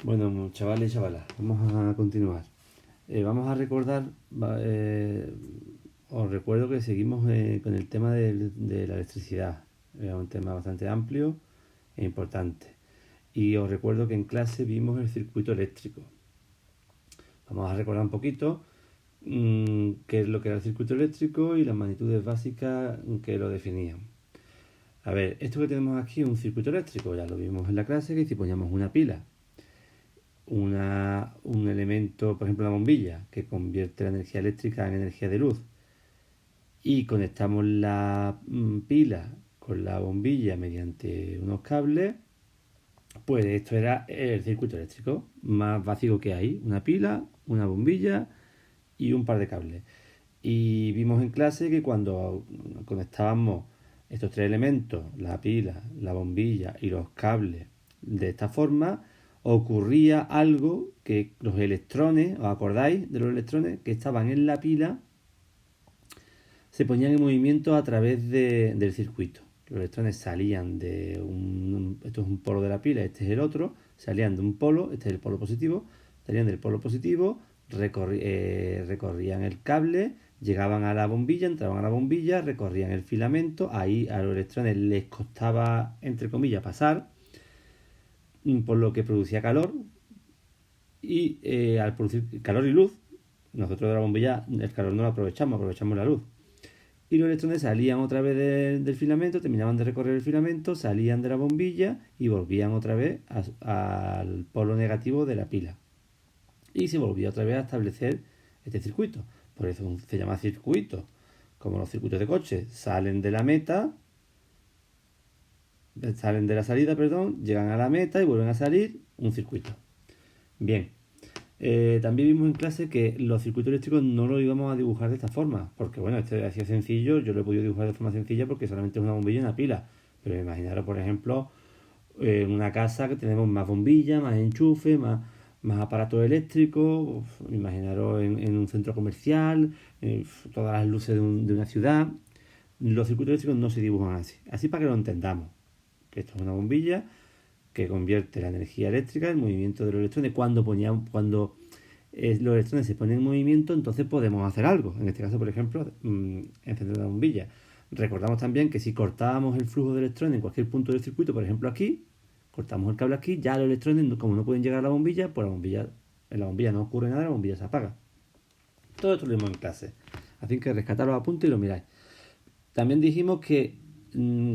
Bueno, chavales y chavalas, vamos a continuar. Vamos a recordar, os recuerdo que seguimos con el tema de la electricidad. Es un tema bastante amplio e importante. Y os recuerdo que en clase vimos el circuito eléctrico. Vamos a recordar un poquito qué es lo que era el circuito eléctrico y las magnitudes básicas que lo definían. A ver, esto que tenemos aquí es un circuito eléctrico, ya lo vimos en la clase, que si poníamos una pila, un elemento, por ejemplo, una bombilla, que convierte la energía eléctrica en energía de luz, y conectamos la pila con la bombilla mediante unos cables, pues esto era el circuito eléctrico más básico que hay: una pila, una bombilla y un par de cables. Y vimos en clase que cuando conectábamos estos tres elementos, la pila, la bombilla y los cables, de esta forma, ocurría algo: que los electrones, ¿os acordáis de los electrones que estaban en la pila? Se ponían en movimiento a través del circuito. Los electrones salían de esto es un polo de la pila, este es el otro, salían de un polo, este es el polo positivo, salían del polo positivo, recorrían el cable, llegaban a la bombilla, entraban a la bombilla, recorrían el filamento, ahí a los electrones les costaba, entre comillas, pasar, por lo que producía calor, y al producir calor y luz, nosotros de la bombilla el calor no lo aprovechamos la luz. Y los electrones salían otra vez del filamento, terminaban de recorrer el filamento, salían de la bombilla y volvían otra vez al polo negativo de la pila. Y se volvía otra vez a establecer este circuito. Por eso se llama circuito. Como los circuitos de coche, salen de la meta, salen de la salida, perdón, llegan a la meta y vuelven a salir, un circuito. Bien, también vimos en clase que los circuitos eléctricos no los íbamos a dibujar de esta forma, porque bueno, este hacía sencillo, yo lo he podido dibujar de forma sencilla porque solamente es una bombilla y una pila. Pero imaginaros, por ejemplo, en una casa que tenemos más bombillas, más enchufes, más aparatos eléctricos. Imaginaros en un centro comercial, todas las luces de una ciudad. Los circuitos eléctricos no se dibujan así. Así para que lo entendamos. Que esto es una bombilla que convierte la energía eléctrica en movimiento de los electrones. Cuando los electrones se ponen en movimiento, entonces podemos hacer algo. En este caso, por ejemplo, encender una bombilla. Recordamos también que si cortábamos el flujo de electrones en cualquier punto del circuito, por ejemplo aquí, cortamos el cable aquí, ya los electrones, como no pueden llegar a la bombilla, pues en la bombilla no ocurre nada, la bombilla se apaga. Todo esto lo vimos en clase. Así que rescatar los apuntes y lo miráis. También dijimos que,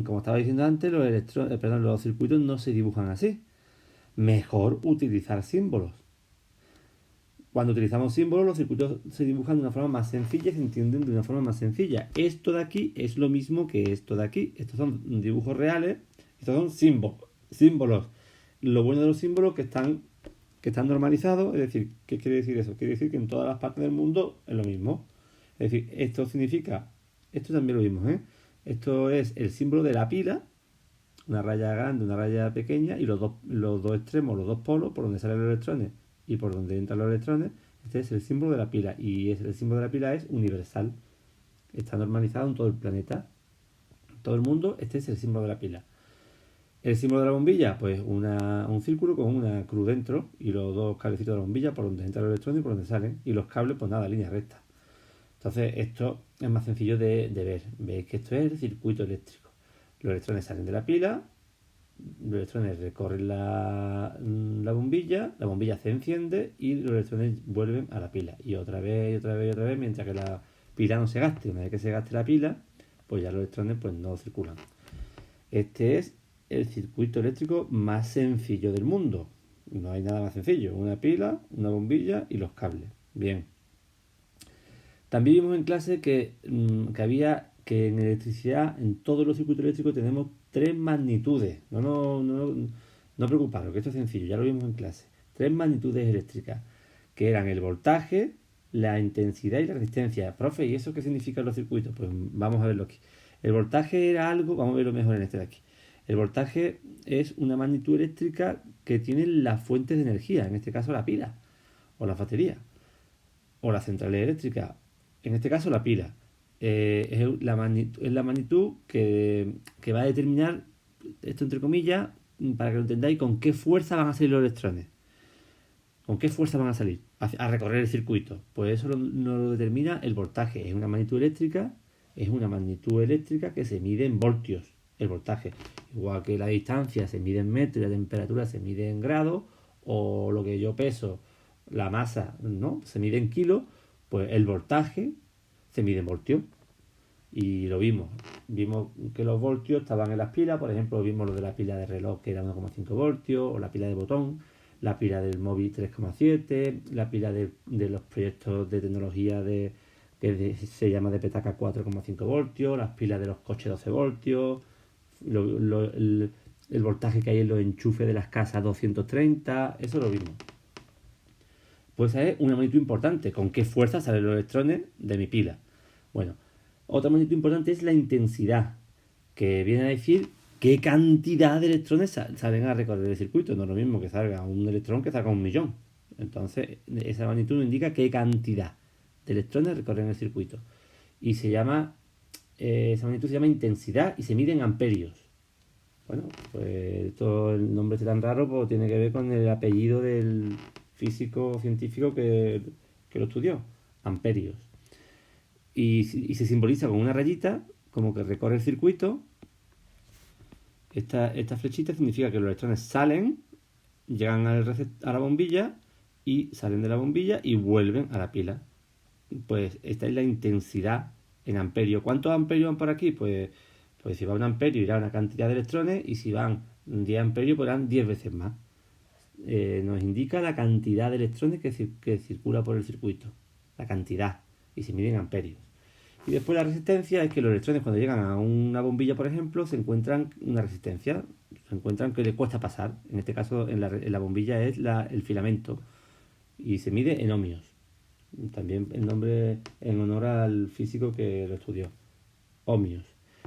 como estaba diciendo antes, los circuitos no se dibujan así. Mejor utilizar símbolos. Cuando utilizamos símbolos, los circuitos se dibujan de una forma más sencilla y se entienden de una forma más sencilla. Esto de aquí es lo mismo que esto de aquí. Estos son dibujos reales, estos son símbolos. Lo bueno de los símbolos que están normalizados. Es decir, ¿qué quiere decir eso? Quiere decir que en todas las partes del mundo es lo mismo. Es decir, esto significa, esto también lo vimos, ¿eh? Esto es el símbolo de la pila, una raya grande, una raya pequeña, y los dos extremos, los dos polos, por donde salen los electrones y por donde entran los electrones. Este es el símbolo de la pila, y el símbolo de la pila es universal. Está normalizado en todo el planeta, en todo el mundo. Este es el símbolo de la pila. El símbolo de la bombilla, pues un círculo con una cruz dentro y los dos cablecitos de la bombilla por donde entran los electrones y por donde salen. Y los cables, pues nada, línea recta. Entonces esto es más sencillo de ver. Veis que esto es el circuito eléctrico. Los electrones salen de la pila, los electrones recorren la bombilla se enciende y los electrones vuelven a la pila. Y otra vez, y otra vez, y otra vez, mientras que la pila no se gaste. Una vez que se gaste la pila, pues ya los electrones pues no circulan. Este es el circuito eléctrico más sencillo del mundo. No hay nada más sencillo. Una pila, una bombilla y los cables. Bien. También vimos en clase que en electricidad, en todos los circuitos eléctricos, tenemos tres magnitudes. No preocuparos, que esto es sencillo, ya lo vimos en clase. Tres magnitudes eléctricas, que eran el voltaje, la intensidad y la resistencia. Profe, ¿y eso qué significa en los circuitos? Pues vamos a verlo aquí. El voltaje era algo, vamos a verlo mejor en este de aquí. El voltaje es una magnitud eléctrica que tiene las fuentes de energía, en este caso la pila, o la batería, o la central eléctrica, en este caso la pila. Es la magnitud que va a determinar, esto entre comillas, para que lo entendáis, con qué fuerza van a salir los electrones. ¿Con qué fuerza van a salir a recorrer el circuito? Pues eso lo determina el voltaje. Es una magnitud eléctrica, que se mide en voltios, el voltaje. Igual que la distancia se mide en metros y la temperatura se mide en grados, o lo que yo peso, la masa, ¿no? Se mide en kilos, pues el voltaje se mide en voltios. Y lo vimos. Vimos que los voltios estaban en las pilas, por ejemplo, vimos lo de la pila de reloj que era 1,5 voltios, o la pila de botón, la pila del móvil 3,7, la pila de los proyectos de tecnología se llama de petaca 4,5 voltios, las pilas de los coches 12 voltios, el voltaje que hay en los enchufes de las casas 230, eso lo vimos. Pues es una magnitud importante, con qué fuerza salen los electrones de mi pila. Bueno, otra magnitud importante es la intensidad, que viene a decir qué cantidad de electrones salen a recorrer el circuito. No es lo mismo que salga un electrón que salga 1.000.000. Entonces, esa magnitud nos indica qué cantidad de electrones recorren el circuito. Y esa magnitud se llama intensidad y se mide en amperios. Bueno, pues todo el nombre tan raro pues, tiene que ver con el apellido del físico científico que lo estudió, amperios. Y se simboliza con una rayita, como que recorre el circuito. Esta flechita significa que los electrones salen, llegan a la bombilla y salen de la bombilla y vuelven a la pila. Pues esta es la intensidad en amperios. ¿Cuántos amperios van por aquí? Pues si va un amperio irá una cantidad de electrones y si van 10 amperios pues irán 10 veces más. Nos indica la cantidad de electrones que circula por el circuito. La cantidad. Y se mide en amperios. Y después la resistencia es que los electrones cuando llegan a una bombilla, por ejemplo, se encuentran una resistencia, se encuentran que les cuesta pasar. En este caso, en la bombilla es el filamento y se mide en ohmios. También el nombre en honor al físico que lo estudió, ohmios.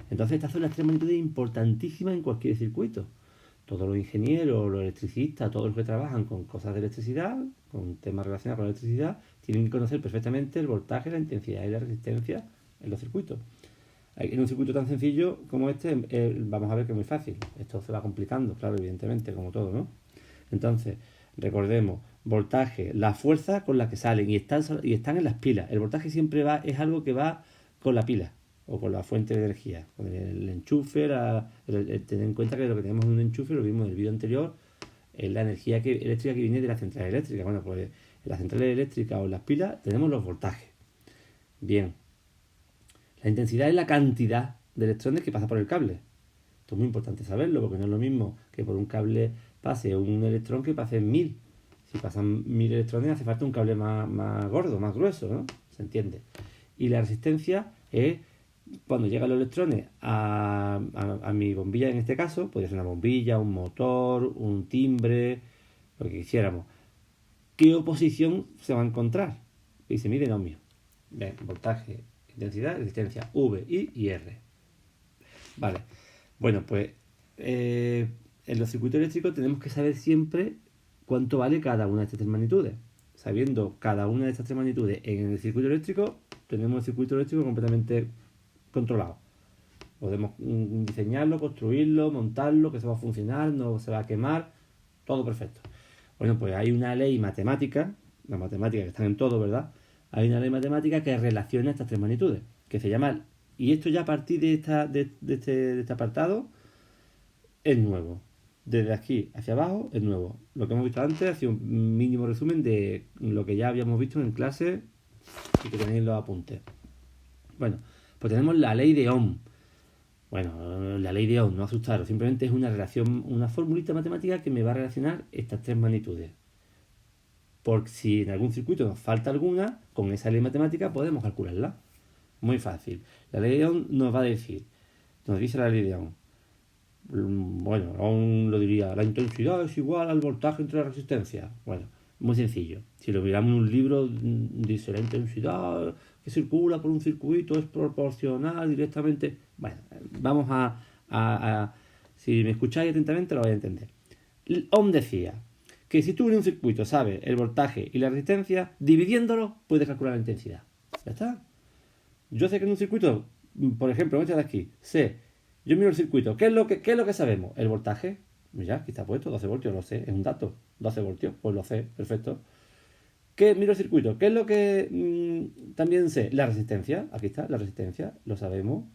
Entonces estas son las tres magnitudes importantísimas en cualquier circuito. Todos los ingenieros, los electricistas, todos los que trabajan con cosas de electricidad, con temas relacionados con la electricidad, tienen que conocer perfectamente el voltaje, la intensidad y la resistencia en los circuitos. En un circuito tan sencillo como este, vamos a ver que es muy fácil. Esto se va complicando, claro, evidentemente, como todo, ¿no? Entonces, recordemos, voltaje, la fuerza con la que salen y están en las pilas. El voltaje siempre es algo que va con la pila o con la fuente de energía, con el enchufe, tener en cuenta que lo que tenemos en un enchufe, lo vimos en el vídeo anterior, es la energía eléctrica que viene de la central eléctrica. Bueno, pues en las centrales eléctricas o en las pilas tenemos los voltajes. Bien. La intensidad es la cantidad de electrones que pasa por el cable. Esto es muy importante saberlo, porque no es lo mismo que por un cable pase un electrón que pase 1000. Si pasan 1000 electrones hace falta un cable más gordo, más grueso, ¿no? ¿Se entiende? Y la resistencia es cuando llegan los electrones a mi bombilla, en este caso, podría ser una bombilla, un motor, un timbre, lo que quisiéramos. ¿Qué oposición se va a encontrar? Y se mide en ohmios. Bien, voltaje, intensidad, resistencia, V, I y R. Vale. Bueno, pues en los circuitos eléctricos tenemos que saber siempre cuánto vale cada una de estas tres magnitudes. Sabiendo cada una de estas tres magnitudes en el circuito eléctrico, tenemos el circuito eléctrico completamente controlado. Podemos diseñarlo, construirlo, montarlo, que se va a funcionar, no se va a quemar, todo perfecto. Bueno, pues hay una ley matemática, las matemáticas que están en todo, ¿verdad? Hay una ley matemática que relaciona estas tres magnitudes, que se llama, y esto ya a partir de este apartado, es nuevo. Desde aquí hacia abajo es nuevo. Lo que hemos visto antes ha sido un mínimo resumen de lo que ya habíamos visto en clase y que tenéis los apuntes. Bueno, pues tenemos la ley de Ohm. Bueno, la ley de Ohm, no asustaros, simplemente es una relación, una formulita matemática que me va a relacionar estas tres magnitudes. Porque si en algún circuito nos falta alguna, con esa ley matemática podemos calcularla. Muy fácil. La ley de Ohm nos dice la ley de Ohm. Bueno, Ohm lo diría, la intensidad es igual al voltaje entre las resistencias. Bueno, muy sencillo. Si lo miramos en un libro, dice la intensidad que circula por un circuito es proporcional directamente. Bueno, vamos si me escucháis atentamente lo vais a entender. Ohm decía que si tú en un circuito sabes el voltaje y la resistencia, dividiéndolo puedes calcular la intensidad. ¿Ya está? Yo sé que en un circuito, por ejemplo, este de aquí, yo miro el circuito, ¿qué es lo que sabemos? El voltaje, mira, aquí está puesto, 12 voltios, lo sé, es un dato. 12 voltios. Pues lo sé, perfecto. ¿Qué miro el circuito? ¿Qué es lo que también sé? La resistencia. Aquí está, la resistencia. Lo sabemos.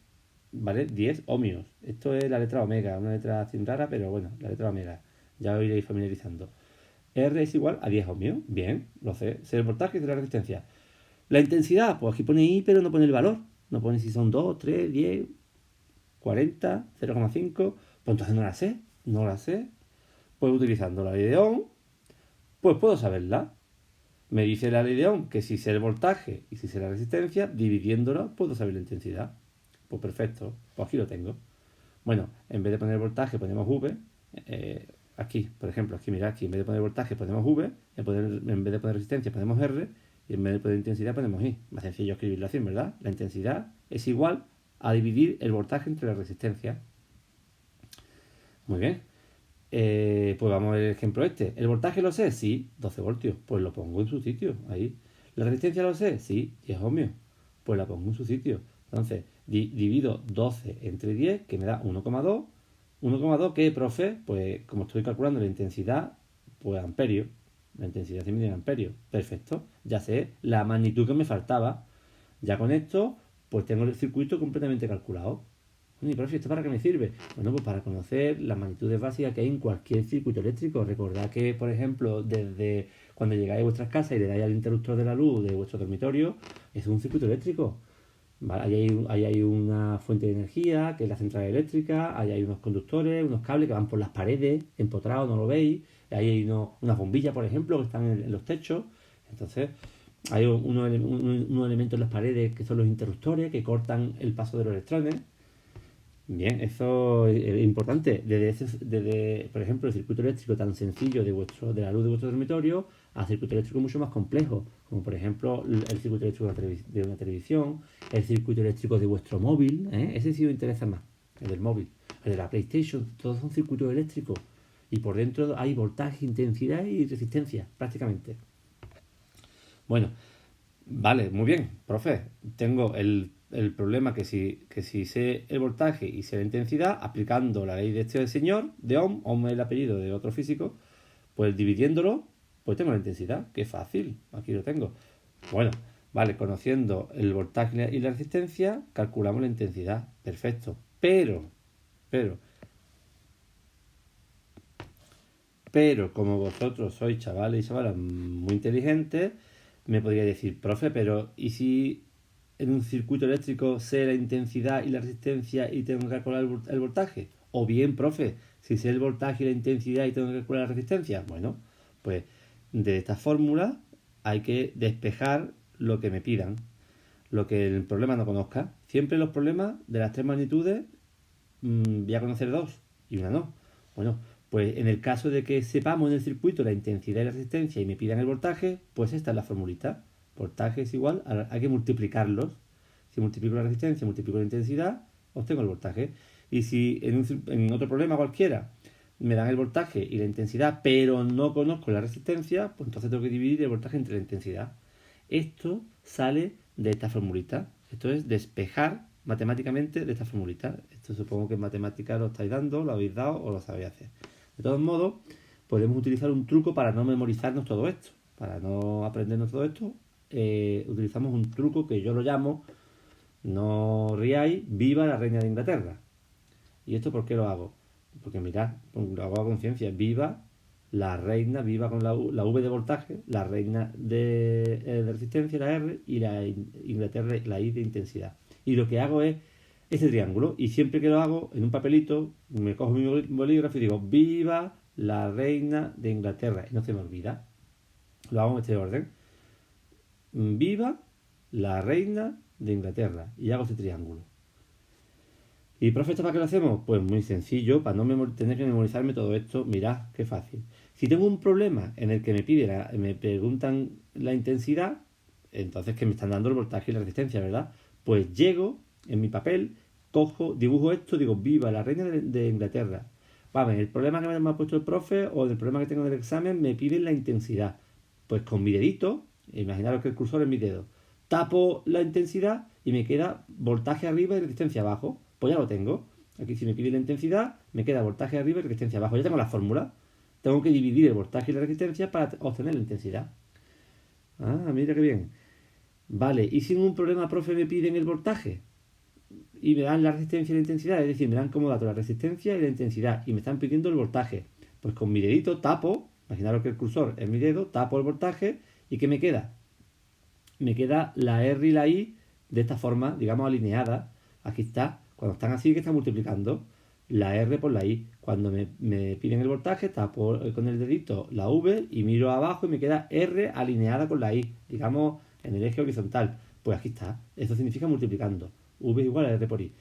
¿Vale? 10 ohmios. Esto es la letra omega. Una letra así rara, pero bueno, la letra omega. Ya os iréis familiarizando. R es igual a 10 ohmios. Bien, lo sé. Sé el voltaje y sé la resistencia. La intensidad, pues aquí pone I, pero no pone el valor. No pone si son 2, 3, 10, 40, 0,5. Pues entonces no la sé. No la sé. Pues utilizando la ley de Ohm, pues puedo saberla. Me dice la ley de Ohm que si sé el voltaje y si sé la resistencia, dividiéndolo puedo saber la intensidad. Pues perfecto, pues aquí lo tengo. Bueno, en vez de poner voltaje ponemos V. Aquí, por ejemplo, aquí mira, aquí en vez de poner voltaje ponemos V, en vez de poner resistencia ponemos R y en vez de poner intensidad ponemos I. Más sencillo escribirlo así, ¿verdad? La intensidad es igual a dividir el voltaje entre la resistencia. Muy bien. Pues vamos a ver el ejemplo este. ¿El voltaje lo sé? Sí, 12 voltios. Pues lo pongo en su sitio, ahí. ¿La resistencia lo sé? Sí, 10 ohmios. Pues la pongo en su sitio. Entonces, divido 12 entre 10, que me da 1,2. 1,2, ¿qué, profe? Pues como estoy calculando la intensidad, pues amperios. La intensidad se mide en amperios. Perfecto. Ya sé la magnitud que me faltaba. Ya con esto, pues tengo el circuito completamente calculado. Oye, profe, ¿esto para qué me sirve? Bueno, pues para conocer las magnitudes básicas que hay en cualquier circuito eléctrico. Recordad que, por ejemplo, desde cuando llegáis a vuestras casas y le dais al interruptor de la luz de vuestro dormitorio, es un circuito eléctrico. ¿Vale? Ahí hay una fuente de energía, que es la central eléctrica, ahí hay unos conductores, unos cables que van por las paredes, empotrados, no lo veis. Ahí hay unas bombillas, por ejemplo, que están en los techos. Entonces, hay unos elementos en las paredes que son los interruptores, que cortan el paso de los electrones. Bien, eso es importante. Desde, por ejemplo, el circuito eléctrico tan sencillo de la luz de vuestro dormitorio a circuito eléctrico mucho más complejo, como por ejemplo el circuito eléctrico de una televisión, el circuito eléctrico de vuestro móvil, ¿eh? Ese sí os interesa más, el del móvil, el de la PlayStation, todos son circuitos eléctricos y por dentro hay voltaje, intensidad y resistencia, prácticamente. Bueno, vale, muy bien, profe. Tengo el problema que si sé el voltaje y sé la intensidad, aplicando la ley de este señor, de Ohm, Ohm es el apellido de otro físico, pues dividiéndolo, pues tengo la intensidad. Qué fácil, aquí lo tengo. Bueno, vale, conociendo el voltaje y la resistencia, calculamos la intensidad. Perfecto. Pero, como vosotros sois chavales y chavalas muy inteligentes, me podría decir, profe, pero ¿y si en un circuito eléctrico sé la intensidad y la resistencia y tengo que calcular el voltaje? O bien, profe, si sé el voltaje y la intensidad y tengo que calcular la resistencia. Bueno, pues de esta fórmula hay que despejar lo que me pidan, lo que el problema no conozca. Siempre los problemas de las tres magnitudes voy a conocer dos y una no. Bueno, pues en el caso de que sepamos en el circuito la intensidad y la resistencia y me pidan el voltaje, pues esta es la formulita. Voltaje es igual, hay que multiplicarlos. Si multiplico la resistencia, multiplico la intensidad, obtengo el voltaje. Y si en otro problema cualquiera me dan el voltaje y la intensidad, pero no conozco la resistencia, pues entonces tengo que dividir el voltaje entre la intensidad. Esto sale de esta formulita. Esto es despejar matemáticamente de esta formulita. Esto supongo que en matemáticas lo estáis dando, lo habéis dado o lo sabéis hacer. De todos modos, podemos utilizar un truco para no memorizarnos todo esto. Para no aprendernos todo esto, utilizamos un truco que yo lo llamo, no riáis, viva la reina de Inglaterra. ¿Y esto por qué lo hago? Porque mirad, lo hago a conciencia, viva la reina, viva con la V de voltaje, la reina de resistencia, la R, y la Inglaterra, la I de intensidad. Y lo que hago es este triángulo, y siempre que lo hago en un papelito, me cojo mi bolígrafo y digo, viva la reina de Inglaterra, y no se me olvida. Lo hago en este orden. Viva la reina de Inglaterra, y hago este triángulo. ¿Y profe, esto para qué lo hacemos? Pues muy sencillo, para no tener que memorizarme todo esto, mirad qué fácil. Si tengo un problema en el que me preguntan la intensidad, entonces que me están dando el voltaje y la resistencia, ¿verdad? Pues llego en mi papel, cojo, dibujo esto, digo, viva la reina de Inglaterra. Vale, el problema que me ha puesto el profe o el problema que tengo del examen me piden la intensidad. Pues con mi dedito, imaginaros que el cursor es mi dedo, tapo la intensidad y me queda voltaje arriba y resistencia abajo. Pues ya lo tengo. Aquí si me pide la intensidad, me queda voltaje arriba y resistencia abajo. Ya tengo la fórmula. tengo que dividir el voltaje y la resistencia para obtener la intensidad. Ah, mira qué bien. Vale, y si en un problema, profe, me piden el voltaje y me dan la resistencia y la intensidad, es decir, me dan como dato la resistencia y la intensidad y me están pidiendo el voltaje, pues con mi dedito tapo, imaginaros que el cursor es mi dedo, tapo el voltaje y ¿qué me queda? Me queda la R y la I de esta forma, digamos, alineada. Aquí está, cuando están así que están multiplicando la R por la I. Cuando me piden el voltaje, tapo con el dedito la V y miro abajo y me queda R alineada con la I, digamos, en el eje horizontal. Pues aquí está, eso significa multiplicando. V igual a R por I.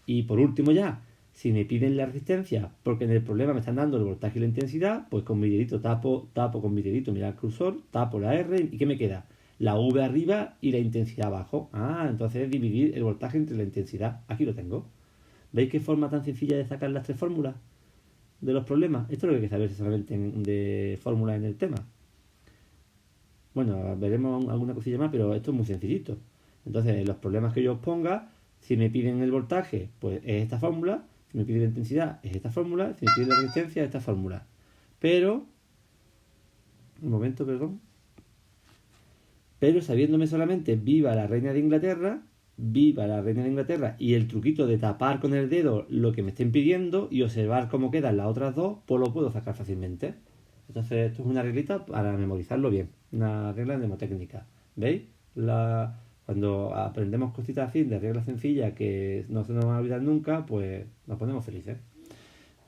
Y por último ya, si me piden la resistencia, porque en el problema me están dando el voltaje y la intensidad, pues con mi dedito tapo con mi dedito, mira el cursor, tapo la R y ¿qué me queda? La V arriba y la intensidad abajo. Ah, entonces es dividir el voltaje entre la intensidad. Aquí lo tengo. ¿Veis qué forma tan sencilla de sacar las tres fórmulas de los problemas? Esto es lo que hay que saber solamente de fórmulas en el tema. Bueno, veremos alguna cosilla más, pero esto es muy sencillito. Entonces, los problemas que yo os ponga, si me piden el voltaje, pues es esta fórmula. Si me piden la intensidad, es esta fórmula. Si me piden la resistencia, es esta fórmula. Pero, un momento, perdón. Pero sabiéndome solamente viva la reina de Inglaterra, viva la reina de Inglaterra y el truquito de tapar con el dedo lo que me estén pidiendo y observar cómo quedan las otras dos, pues lo puedo sacar fácilmente. Entonces esto es una reglita para memorizarlo bien, una regla mnemotécnica. ¿Veis? Cuando aprendemos cositas así de reglas sencillas que no se nos van a olvidar nunca, pues nos ponemos felices.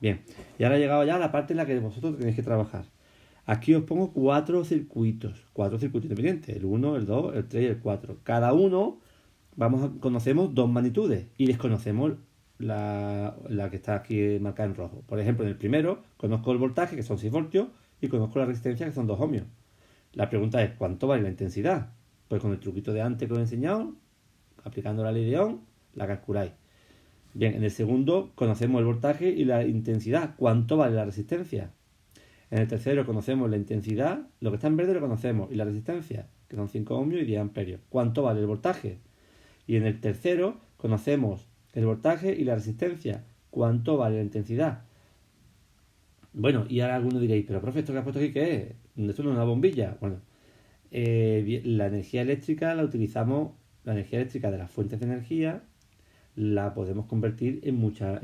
Bien, y ahora he llegado ya a la parte en la que vosotros tenéis que trabajar. Aquí os pongo cuatro circuitos independientes, el 1, el 2, el 3 y el 4. Cada uno conocemos dos magnitudes y desconocemos la que está aquí marcada en rojo. Por ejemplo, en el primero conozco el voltaje, que son 6 voltios, y conozco la resistencia, que son 2 ohmios. La pregunta es, ¿cuánto vale la intensidad? Pues con el truquito de antes que os he enseñado, aplicando la ley de Ohm, la calculáis. Bien, en el segundo conocemos el voltaje y la intensidad. ¿Cuánto vale la resistencia? En el tercero conocemos la intensidad, lo que está en verde lo conocemos, y la resistencia, que son 5 ohmios y 10 amperios. ¿Cuánto vale el voltaje? Y en el tercero conocemos el voltaje y la resistencia. ¿Cuánto vale la intensidad? Bueno, y ahora alguno diréis, pero profe, ¿esto que has puesto aquí qué es? ¿Esto no es una bombilla? Bueno, la energía eléctrica la utilizamos, la energía eléctrica de las fuentes de energía la podemos convertir en muchas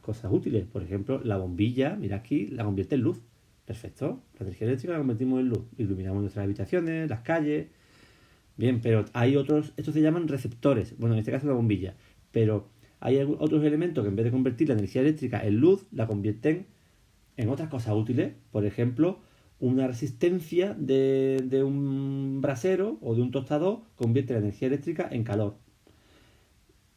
cosas útiles. Por ejemplo, la bombilla, mira aquí, la convierte en luz. Perfecto, la energía eléctrica la convertimos en luz. Iluminamos nuestras habitaciones, las calles. Bien, pero hay otros, estos se llaman receptores. Bueno, en este caso la bombilla. Pero hay otros elementos que en vez de convertir la energía eléctrica en luz, la convierten en otras cosas útiles. Por ejemplo, una resistencia de un brasero o de un tostador convierte la energía eléctrica en calor.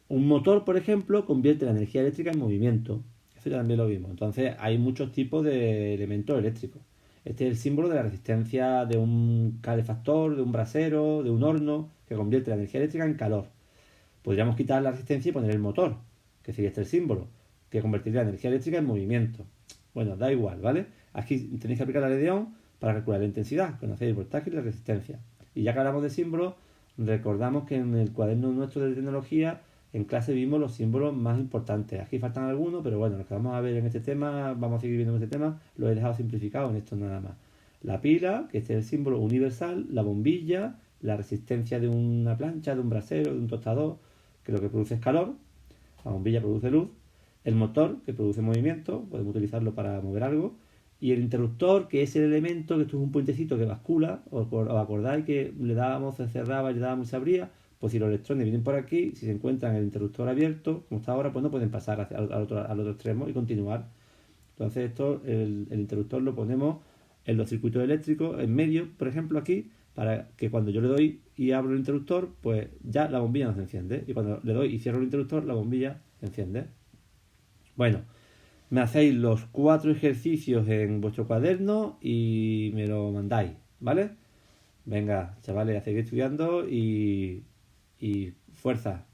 Un motor, por ejemplo, convierte la energía eléctrica en movimiento. Eso ya también lo vimos. Entonces, hay muchos tipos de elementos eléctricos. Este es el símbolo de la resistencia de un calefactor, de un brasero, de un horno, que convierte la energía eléctrica en calor. Podríamos quitar la resistencia y poner el motor, que sería este el símbolo, que convertiría la energía eléctrica en movimiento. Bueno, da igual, ¿vale? Aquí tenéis que aplicar la ley de Ohm para calcular la intensidad, conocéis el voltaje y la resistencia. Y ya que hablamos de símbolos, recordamos que en el cuaderno nuestro de tecnología, en clase vimos los símbolos más importantes. Aquí faltan algunos, pero bueno, los que vamos a ver en este tema, vamos a seguir viendo en este tema, lo he dejado simplificado en esto nada más. La pila, que este es el símbolo universal, la bombilla, la resistencia de una plancha, de un brasero, de un tostador, que lo que produce es calor, la bombilla produce luz, el motor, que produce movimiento, podemos utilizarlo para mover algo, y el interruptor, que es el elemento, que esto es un puentecito que bascula, os acordáis que le dábamos, se cerraba, le dábamos y se abría. Pues si los electrones vienen por aquí, si se encuentran el interruptor abierto, como está ahora, pues no pueden pasar al otro extremo y continuar. Entonces el interruptor lo ponemos en los circuitos eléctricos, en medio, por ejemplo, aquí, para que cuando yo le doy y abro el interruptor, pues ya la bombilla no se enciende. Y cuando le doy y cierro el interruptor, la bombilla se enciende. Bueno, me hacéis los 4 ejercicios en vuestro cuaderno y me lo mandáis, ¿vale? Venga, chavales, a seguir estudiando y fuerza.